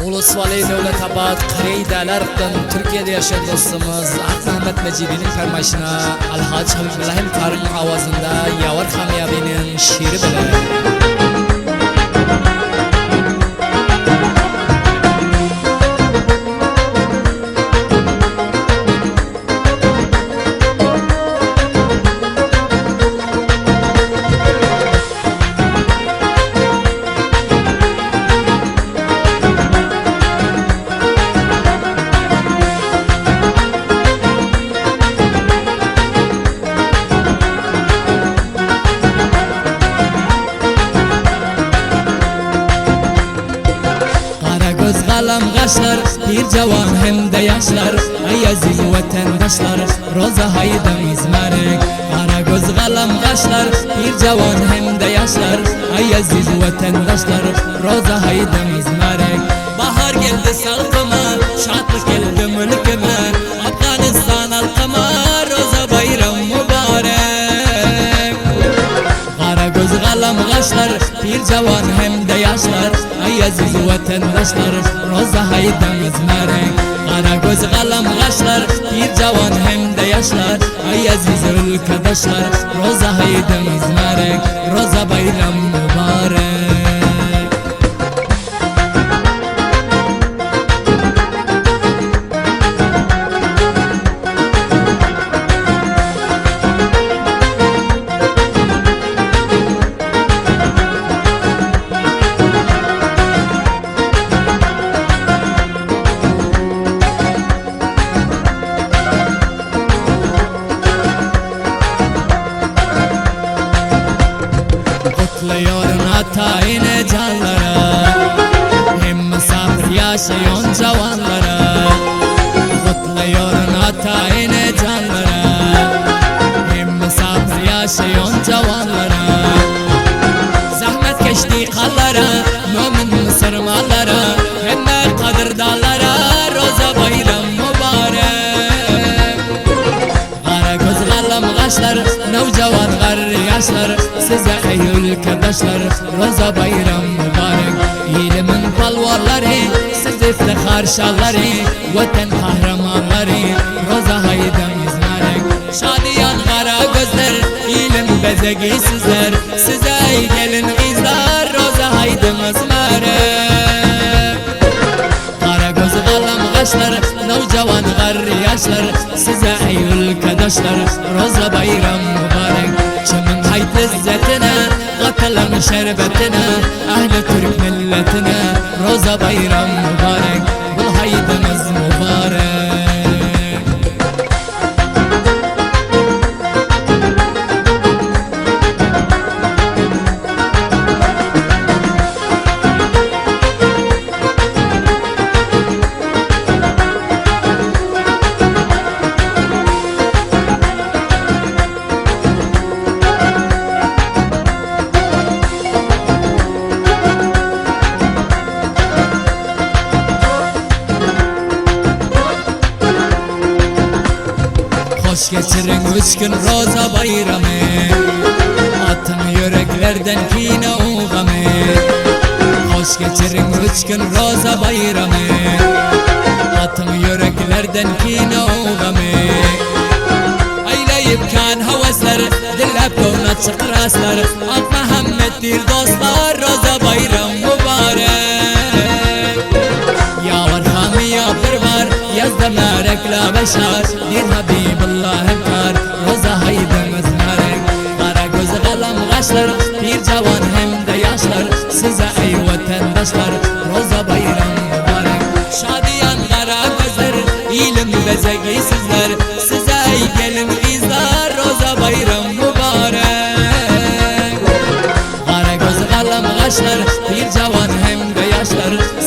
Ulus Vali Devletabad Karideler'den Türkiye'de yaşayan dostumuz Ahmet Mecidi'nin fermaşına Alhaç Habibullah Tarık'ın avazında Yavar Kamiyabi'nin şiiri bile. Kalam kaşlar bir cavan hem de yaşlar Ey aziz vatandaşlar roza haydam izmarek Kara göz kalam kaşlar bir cavan hem de yaşlar Ey aziz vatandaşlar roza haydam izmarek Bahar geldi salkıma şatlık geldi mülküme Afganistan halkıma roza bayram mübarek Kara göz kalam kaşlar bir cavan hem de yaşlar Ey aziz vatandaşlar roza haydam izmarek Kara göz kalam kaşlar bir cavan hem de yaşlar Ey aziz ülkedaşlar roza haydam izmarek Roza bayram mübarek Kutluyorum hatayine canlara Hem misafir yaşayan cavanlara Kutluyorum hatayine canlara Hem misafir yaşayan cavanlara Zahmet geçti kallara Mümin Müslümanlara Hem de kadir dağlara Roza bayram mübarek Kara göz kalam kaşlar Nevcavan garri yaşlar Size ey ülkedaşlar roza bayram mübarek İlimin palvarları siz iftihar şalları Vatan kahramanları roza haydam izmarek Şadiyan kara gözler ilim bezegi sizler Size ey gelin kızlar roza haydam izmarek Kara göz kalam kaşlar nevcavan garri yaşlar Size ey ülkedaşlar roza bayram mübarek Kimin hayt izzetine katılan şerbetine Ahli Türk milletine roza bayram mübarek Bu haydımız mübarek Hoş geçirin 3 gün roza bayramı Atın yüreklerden kine uğamı Hoş geçirin 3 gün roza bayramı Atın yüreklerden kine uğamı Eyleyip kan havaslar Dillep kona çıkraslar Ak Muhammed'dir dostlar Roza bayram mübarek Yavar hamiya bir var Yazda merekla beşar Bir Habibullah kar Roza haydam izmarek Kara göz kalam kaşlar Bir cavan hem de yaşlar Size ey vatandaşlar Roza bayram mübarek Şadiyan kara gözler İlim bezegi sizler Size ey gelin kızlar Roza bayram mübarek Kara göz kalam kaşlar Bir cavan hem de yaşlar